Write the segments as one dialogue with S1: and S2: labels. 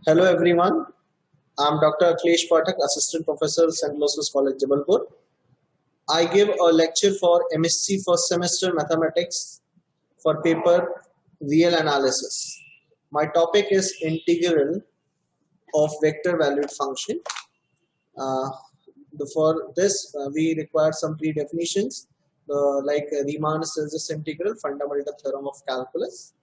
S1: Hello everyone, I'm Dr. Akhilesh Pathak, Assistant Professor, St. Aloysius College, Jabalpur. I give a lecture for MSc first semester mathematics for paper Real Analysis. My topic is integral of vector valued function. Uh, for this, we require some pre-definitions like Riemann-Stieltjes integral, fundamental theorem of calculus.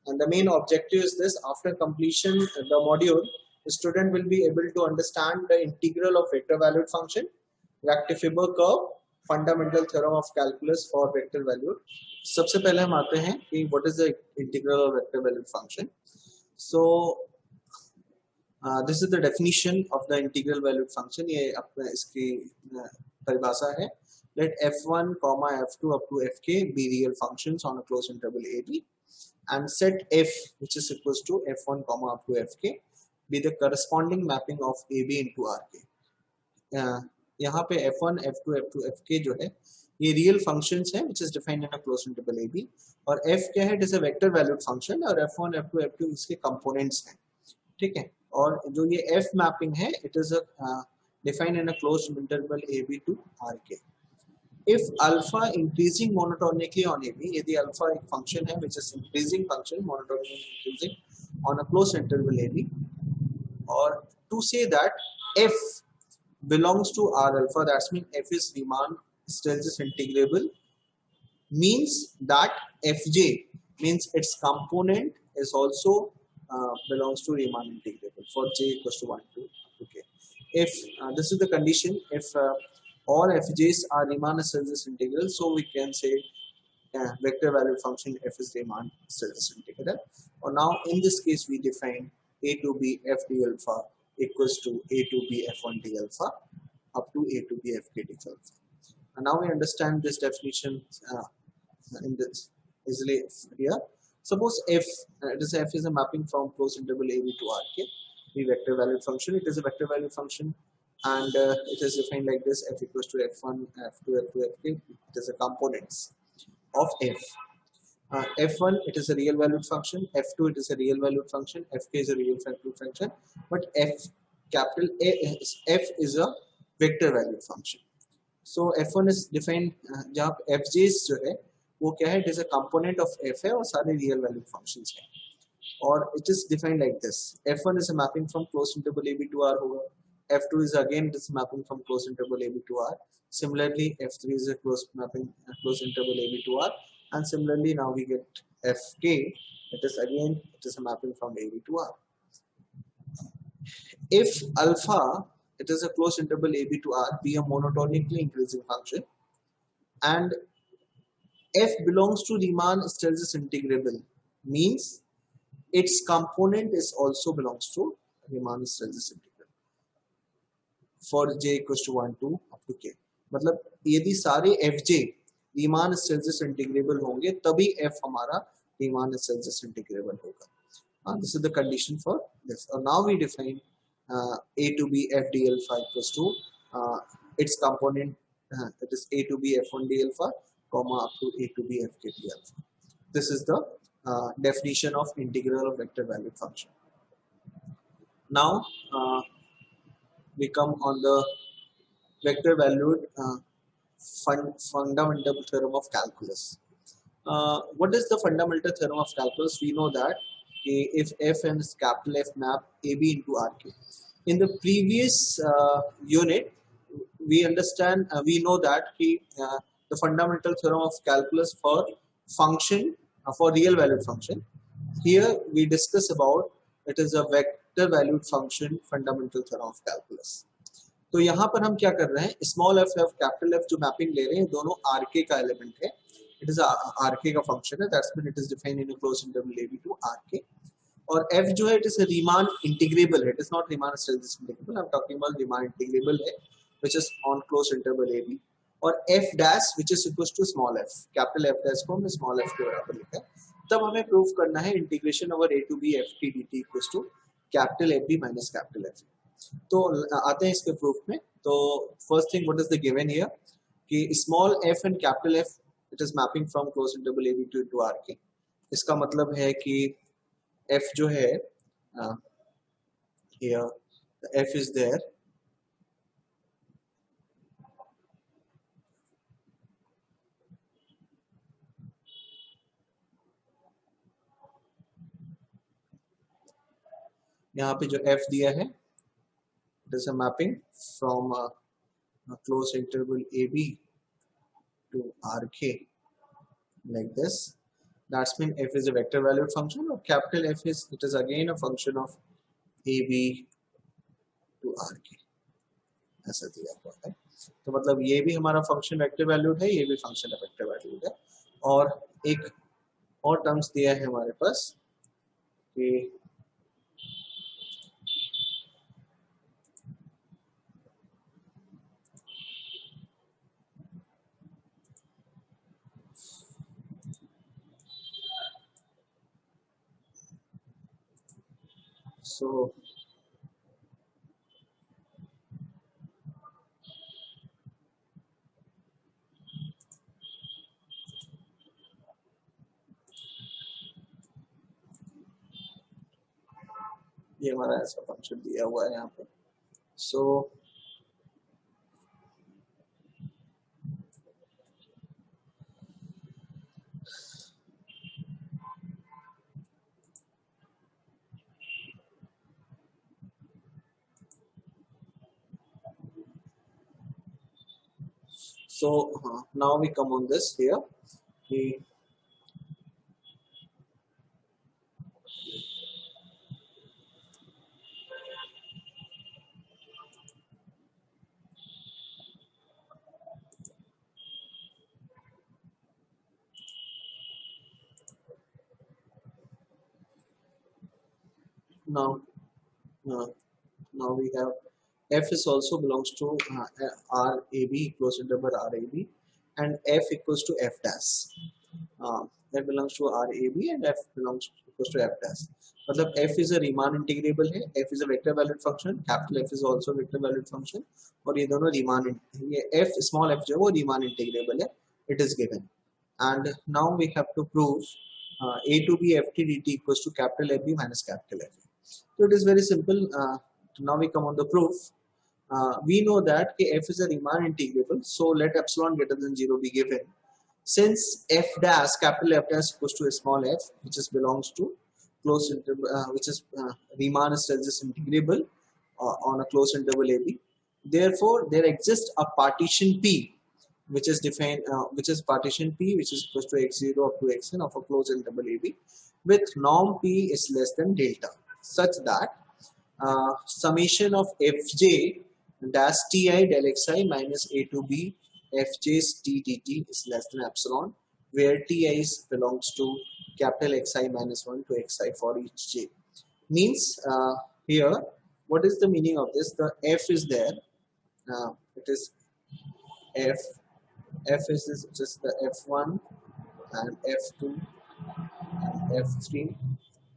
S1: And the main objective is this: after completion the module, the student will be able to understand the integral of vector valued function, rectifiable curve, fundamental theorem of calculus for vector valued. सबसे पहले हम आते हैं कि what is the integral of vector valued function. So this is the definition of the integral valued function. ये अपना इसकी परिभाषा है. Let f1, f2 up to fk be real functions on a closed interval ab, and set f, which is equals to f1 up to fk, be the corresponding mapping of ab into rk. यहाँ पे f1, f2, f2, fk जो है ये real functions हैं which is defined in a closed interval ab, और f क्या है, it is a vector valued function, और f1, f2, f2 इसके components हैं. ठीक है, और जो ये f मैपिंग है it is a defined in a closed interval ab to rk. If alpha increasing monotonically on AB, यदि alpha एक function है which is increasing function, monotonically increasing on a closed interval AB, or to say that f belongs to R alpha, that means f is Riemann-Stieltjes integrable, means that fj means its component is also belongs to Riemann integrable for j equals to 1 to k. If this is the condition, if all fj's are Riemann-Stieltjes integral, so we can say vector valued function f is Riemann-Stieltjes integral. Or now in this case we define a to b f d alpha equals to a to b f1 d alpha up to a to b fk d alpha. And now we understand this definition in this easily here. Suppose f is a mapping from closed interval ab to rk, the vector valued function. It is a vector valued function, and it is defined like this: f equals to f1, f2, f2, fk. It is the components of f. F1 it is a real valued function, f2 it is a real valued function, fk is a real valued function, but capital F is a vector valued function. So f1 is defined जहाँ fj's जो है वो क्या है, it is a component of f है और सारे real valued functions हैं, और it is defined like this: f1 is a mapping from closed interval ab to r होगा, f2 is again this mapping from closed interval ab to r, similarly f3 is a closed interval ab to r, and similarly now we get fk, it is a mapping from ab to r. If alpha, it is a closed interval ab to r, be a monotonically increasing function, and f belongs to Riemann-Stieltjes integrable, means its component is also belongs to Riemann-Stieltjes integral for j equals to 1 to up to k. मतलब यदि सारे fj Riemann-Stieltjes integrable होंगे तभी f हमारा Riemann-Stieltjes integrable होगा. This is the condition for this. And now we define a to b f d alpha equals to its component, that is a to b f1 d alpha comma up to a to b fk d alpha. This is the definition of integral of vector valued function. Now we come on the vector valued fundamental theorem of calculus. What is the fundamental theorem of calculus? We know that if f and capital F map ab into rk. In the previous unit, we understand, we know that the fundamental theorem of calculus for function, for real valued function. Here we discuss about it is a vector valued function fundamental theorem of calculus. तो यहाँ पर हम क्या कर रहे हैं, small f और capital F जो मैपिंग ले रहे हैं दोनों rk का एलिमेंट है, इट इज rk का फंक्शन है, that's mean it is defined in a closed interval ab to rk, और f जो है इट इज रीमान इंटीग्रेबल है, it is not Riemann-Stieltjes integrable, I am talking about Riemann integrable है which is on closed interval ab, और f dash which is equals to small f, capital F dash को हमने small f के बराबर लिखा है. तब हमें प्रूव करना है integration over a to b ft dt equals to capital F b minus capital F. तो आते हैं इसके प्रूफ में. तो first thing what is the given here कि small f and capital F it is mapping from closed interval ab to rk. इसका मतलब है कि f जो है here the f is there. यहाँ पे जो f दिया है, it is a mapping from a closed interval AB to RK like this. That's mean f is a vector valued function, or capital F is, it is again a function of AB to RK, ऐसा दिया हुआ है। तो मतलब ये भी हमारा function vector valued है, ये भी फंक्शन वेक्टर वैल्यूड है। और एक और टर्म्स दिया है हमारे पास कि so ये हमारा ऐसा फंक्शन दिया हुआ है यहाँ पे। सो now we come on this here कि now now we have f is also belongs to RAB, close interval RAB, and f equals to f dash. F belongs to RAB and f belongs equals to f dash. मतलब f is a Riemann integrable है, f is a vector valued function, capital F is also vector valued function, और ये दोनों Riemann, ये f small f जो है वो Riemann integrable है, it is given. And now we have to prove a to b ft dt equals to capital FB minus capital F. So it is very simple. Now we come on the proof. We know that f is a Riemann integrable, so let epsilon greater than 0 be given. Since f dash, capital F dash equals to a small f, which is belongs to closed interval, which is Riemann is integrable on a closed interval AB. Therefore, there exists a partition P, which is defined, which is partition P, which is equals to x0 up to xn of a closed interval AB, with norm P is less than delta, such that summation of fj dash ti del xi minus a to b fj's t dt is less than epsilon, where ti is belongs to capital xi minus 1 to xi for each j. Means here, what is the meaning of this? The f is there. It is f. F is just the f1 and f2 and f3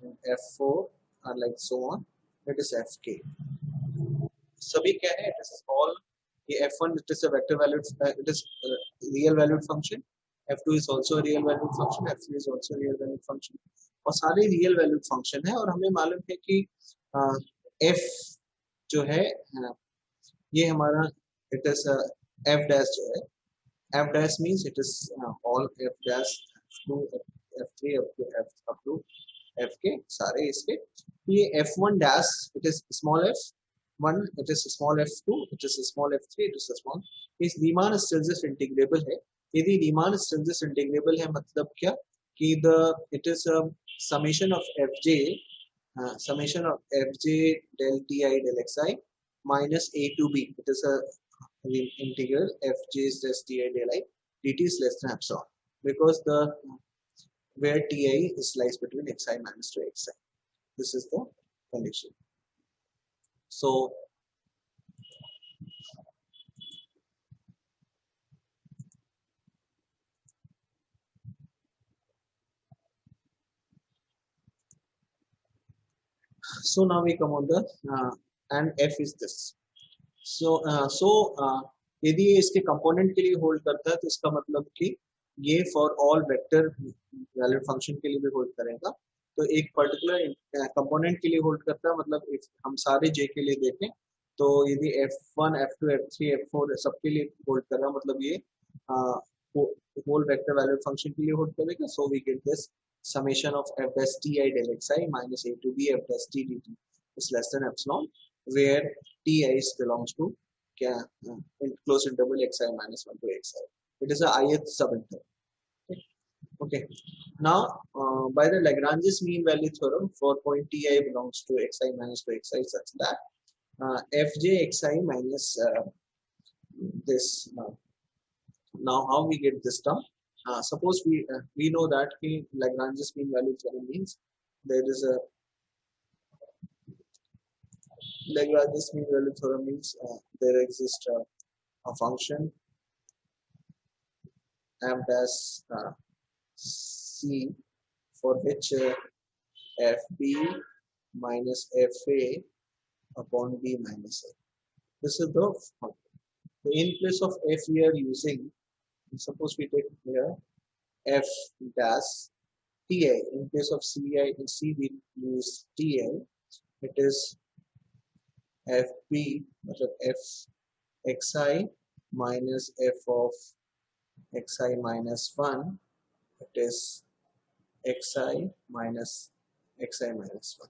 S1: and f4 and like so on. It is fk. सभी क्या है? It is all, ये f1 it is a vector valued, it is real valued function, f2 is also a real valued function, f3 is also a real valued function, और सारे real valued function है। और हमें मालूम है कि f जो है ये हमारा it is f dash जो है, f dash means it is all f dash f2 f3 up to fk सारे इसके। ये f1 dash it is small f1, it is small f2, it is small f3, it is small, इस Riemann Stieltjes integrable है। यदि Riemann Stieltjes integrable है मतलब क्या कि it is a summation of fj del ti del xi minus a to b, it is a integral fj dash ti del I dt is less than epsilon, because the where ti is lies between xi minus 2 xi. This is the condition. So now we come on the and f is this. So यदि ये इसके component के लिए hold करता है तो इसका मतलब कि ये for all vector valued function के लिए भी होल्ड करेगा, तो एक पर्टिकुलर कंपोनेंट के लिए होल्ड करता है, मतलब if हम सारे j के लिए देखें तो यदि f1 f2 f3 f4 सबके लिए होल्ड कर रहा है, मतलब ये होल वेक्टर वैल्यूड फंक्शन के लिए होल्ड करेगा. So we get this summation of f dash ti del xi minus a to b f dash t dt is less than epsilon, where ti is belongs to क्या in close interval xi minus 1 to xi. It is a ith subinterval. Okay. Now, by the Lagrange's mean value theorem for point ti belongs to xi minus to xi such that fj xi minus this. Now, how we get this term? Suppose we know that Lagrange's mean value theorem means there is a Lagrange's mean value theorem means there exists a function f dash c for which fb minus fa upon b minus a. This is the function. So in place of f we are using, suppose we take here f dash ti. In place of ci and c we use ti. It is fb मतलब f xi minus f of xi minus 1. It is xi minus xi minus 1.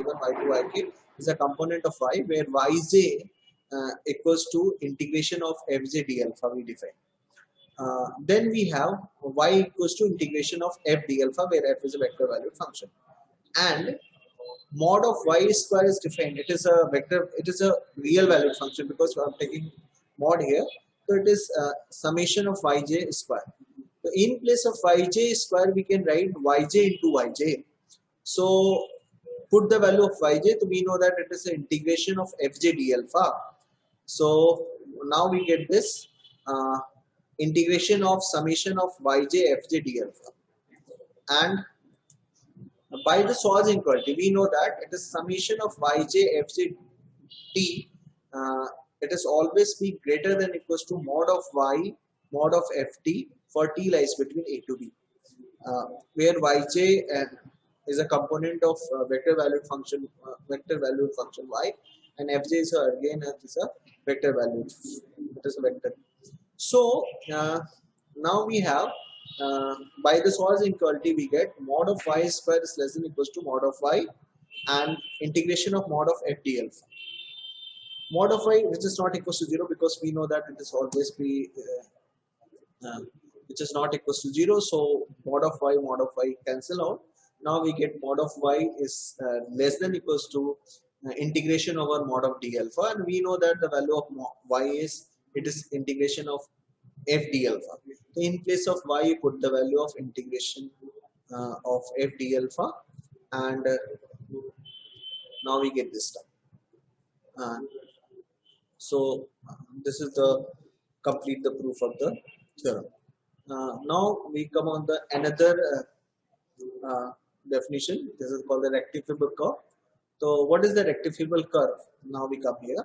S1: y1, y2, yk is a component of y, where yj equals to integration of fj d alpha we define. Then we have y equals to integration of f d alpha, where f is a vector valued function, and mod of y square is defined. It is a vector, it is a real valued function because I'm taking mod here. So it is summation of yj square. So in place of yj square, we can write yj into yj. So put the value of yj, so we know that it is an integration of fj d alpha. So now we get this integration of summation of yj fj d alpha, and by the Swash inequality, we know that it is summation of yj fj t. It is always be greater than equals to mod of y mod of ft for t lies between a to b, where yj is a component of vector valued function y, and fj is again is a vector valued. It is a vector. So now we have by the Swash inequality, we get mod of y square is less than equals to mod of y and integration of mod of f d alpha. Mod of y which is not equals to 0, because we know that it is always be which is not equals to 0. So mod of y cancel out. Now we get mod of y is less than equals to integration over mod of d alpha, and we know that the value of y is, it is integration of f d alpha. So in place of y, you put the value of integration of f d alpha, and now we get this term. So this is the complete the proof of the theorem. Now we come on the another definition. This is called the rectifiable curve. So what is the rectifiable curve? Now we come here.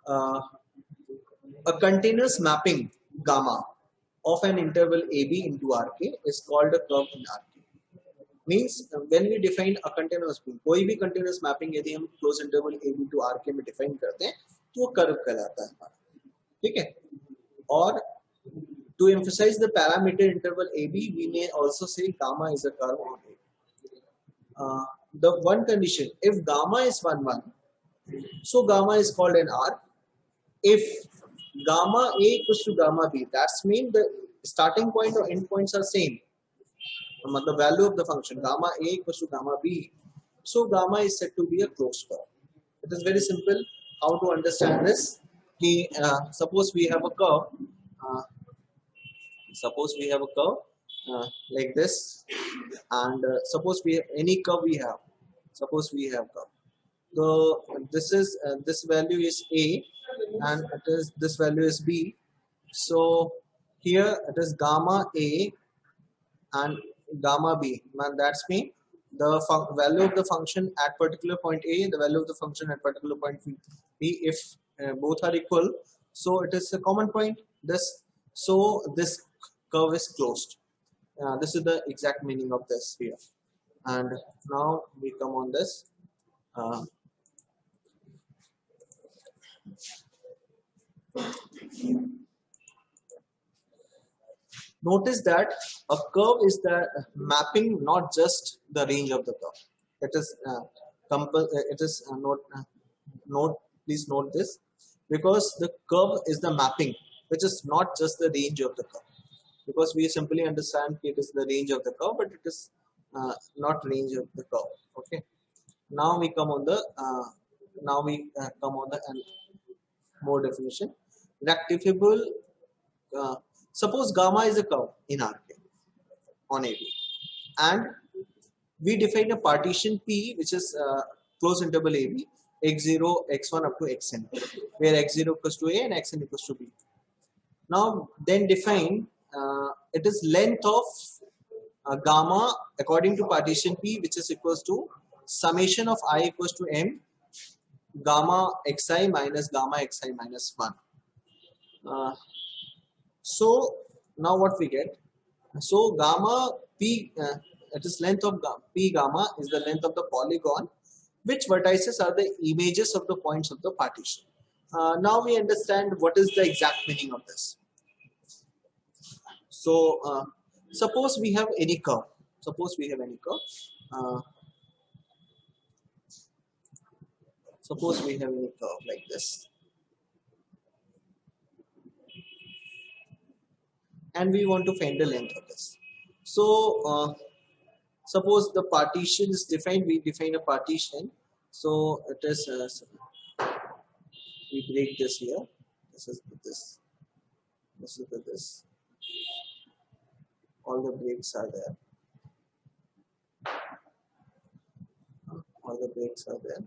S1: A continuous mapping gamma of an interval AB into RK is called a curve in RK. Means when we define a continuous mapping, कोई भी continuous mapping यदि हम close interval AB to RK में define करते हैं तो वो curve कहलाता है हमारा, ठीक है. और to emphasize the parameter interval AB, we may also say gamma is a curve on AB. The one condition, if gamma is 1 1, so gamma is called an arc. If gamma A equals to gamma B, that's mean the starting point or end points are same. The value of the function gamma A equals to gamma B, so gamma is said to be a closed curve. It is very simple how to understand this. Suppose we have a curve. Suppose we have a curve like this, and suppose we have any curve we have. Suppose we have curve. So this is this value is A, and it is this value is B. So here it is gamma A and gamma B. And that's mean the value of the function at particular point A, the value of the function at particular point B, if both are equal, so it is a common point. So this curve is closed. This is the exact meaning of this here. And now we come on this. Notice that a curve is the mapping, not just the range of the curve. It is please note this, because the curve is the mapping, which is not just the range of the curve. Because we simply understand it is the range of the curve, but it is not range of the curve. Okay. Now we come on the more definition. Rectifiable. Suppose gamma is a curve in RK on AB, and we define a partition P, which is closed interval AB, x0, x1 up to xn, where x0 equals to A and xn equals to B. Now then define it is length of gamma according to partition P, which is equals to summation of I equals to m gamma xi minus gamma xi minus 1. So now what we get? So gamma P, it is length of P gamma is the length of the polygon, which vertices are the images of the points of the partition. Now we understand what is the exact meaning of this. So suppose we have any curve. Suppose we have any curve. Suppose we have a curve like this, and we want to find the length of this. So suppose the partition is defined, we define a partition. So it is we break this here, this is with this, this is with this, all the breaks are there, all the breaks are there.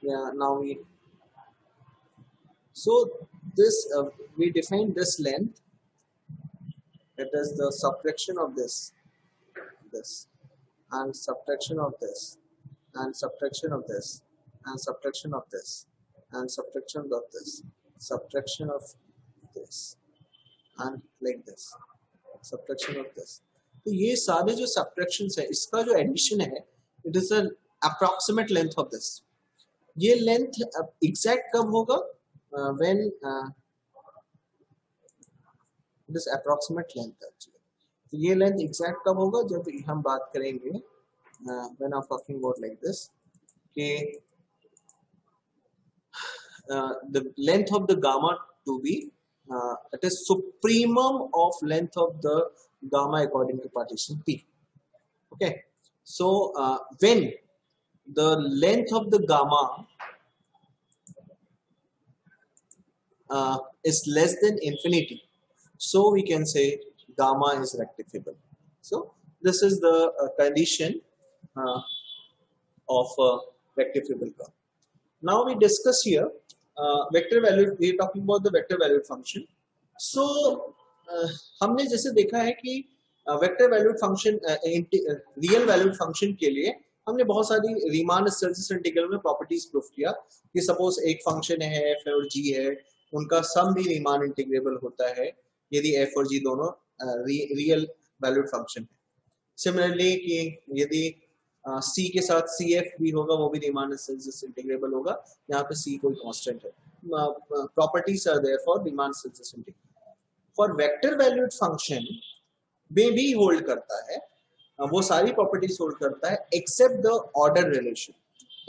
S1: Yeah, now we, so this we define this length, it is the subtraction of this and subtraction of this and subtraction of this and subtraction of this and subtraction of this, subtraction of this and like this, subtraction of this. तो ये सारे जो subtractions है, इसका जो addition है, it is an approximate length of this. ये length exact कब होगा? When it is approximate length actually. तो ये length exact कब होगा? जब हम बात करेंगे when I'm talking about like this, कि the length of the gamma to be it is supremum of length of the gamma according to partition P. Okay, so when the length of the gamma is less than infinity, so we can say gamma is rectifiable. So this is the condition of rectifiable curve. Now we discuss here vector valued, we are talking about the vector valued function. So हमने जैसे देखा है कि vector valued function real valued function के लिए हमने बहुत सारी रीमान हिस्टैरिसीस इंटीग्रल में प्रॉपर्टीज प्रूफ किया कि सपोज एक फंक्शन है f और g है, उनका सम भी रीमान इंटीग्रेबल होता है यदि f और g दोनों रियल वैल्यूड फंक्शन है. सिमिलरली कि यदि c के साथ cf भी होगा वो भी रीमान हिस्टैरिसीस इंटीग्रेबल होगा, यहाँ पे c कोई कांस्टेंट है. Properties are there for Riemann hysteresis integral. For vector valued function में भी होल्ड करता है, वो सारी प्रॉपर्टीज होल्ड करता है except the order relation,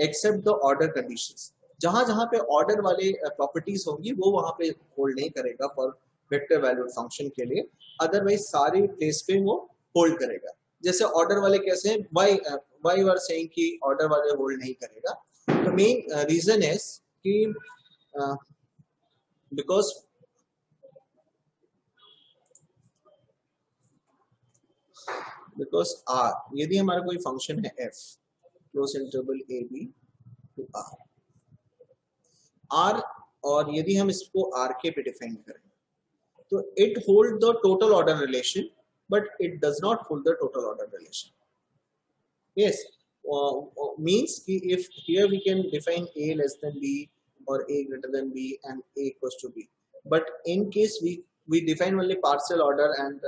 S1: except the order conditions. जहां जहां पे ऑर्डर वाले प्रॉपर्टीज होंगी वो वहां पे होल्ड नहीं करेगा फॉर वेक्टर वैल्यूड फंक्शन के लिए, अदरवाइज सारे प्लेस पे वो होल्ड करेगा. जैसे ऑर्डर वाले कैसे हैं, व्हाई यू आर सेइंग कि ऑर्डर वाले होल्ड नहीं करेगा? द मेन रीजन इज कि बिकॉज r, यदि हमारा कोई फंक्शन है f close interval a b to r, और यदि हम इसको r के पे डिफाइन करें तो it hold the total order relation but it does not hold the total order relation. yes, means कि if here we can define a less than b or a greater than b and a equals to b, but in case we define only partial order and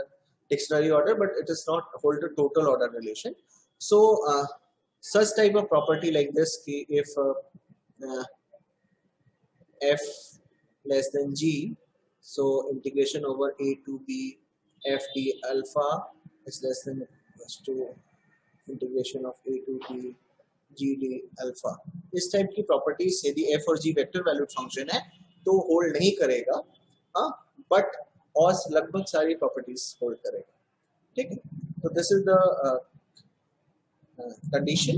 S1: dictionary order, but it is not hold a total order relation. So such type of property like this, if f less than g, so integration over a to b f d alpha is less than equals to integration of a to b g d alpha. इस type की properties यदि f और g vector valued function है तो hold नहीं करेगा, but और लगभग सारी प्रॉपर्टीज होल्ड करेगा. ठीक है, तो this is the condition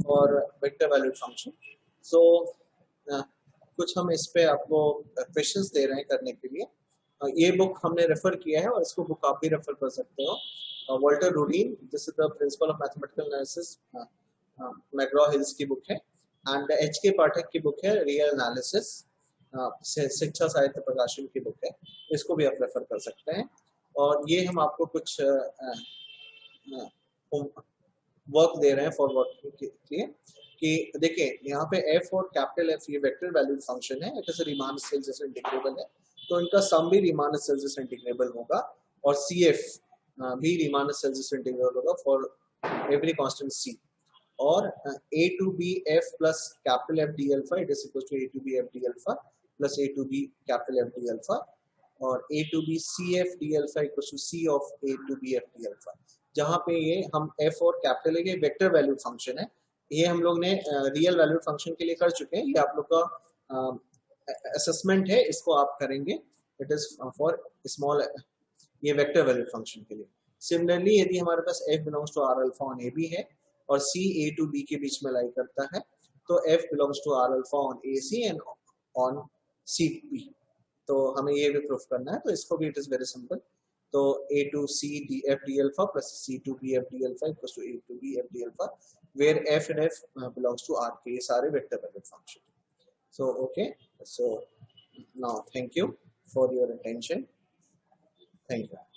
S1: for vector valued function. So कुछ हम इस पे आपको क्वेश्चंस दे रहे हैं करने के लिए. ये बुक हमने रेफर किया है और इसको बुक आप भी रेफर कर सकते हो. Walter Rudin, this is the principle of mathematical analysis, McGraw Hills की बुक है, एंड एच के पाठक की बुक है रियल एनालिसिस, शिक्षा साहित्य प्रकाशन की बुक है. इसको भी आप रेफर कर सकते हैं. और ये हम आपको कुछ वर्क दे रहे हैं फॉर वर्क के लिए कि देखिए यहाँ पे f और कैपिटल F ये वेक्टर वैल्यूड फंक्शन है, it is Riemann hysteresis integrable है, तो इनका सम भी रीमान हिस्टैरिसीस इंटीग्रेबल होगा और CF भी रीमान हिस्टैरिसीस इंटीग्रेबल होगा फॉर एवरी कांस्टेंट C. और a to b f plus capital F d alpha, it is equal to a to b f d alpha plus a to b capital F d alpha, और a to b c f d alpha equals to c of a to b f d alpha. जहाँ पे ये हम f और capital है, ये vector valued function है, ये हम लोग ने रियल वैल्यूड फंक्शन के लिए कर चुके हैं, ये आप लोग का असेसमेंट है, इसको आप करेंगे। इट इज फॉर स्मॉल, ये वेक्टर वैल्यूड फंक्शन के लिए। सिमिलरली यदि हमारे पास f belongs to R alpha on A B है और c a टू b के बीच में लाई करता है, तो f belongs to R alpha on A C and on C B. तो हमें ये भी प्रूफ करना है, तो इसको भी इट इज वेरी सिंपल। तो a to c d f d alpha plus c to b f d alpha equals to a to b f d alpha where f and f belongs to r के, ये सारे vector valued function. So okay, so now thank you for your attention. Thank you.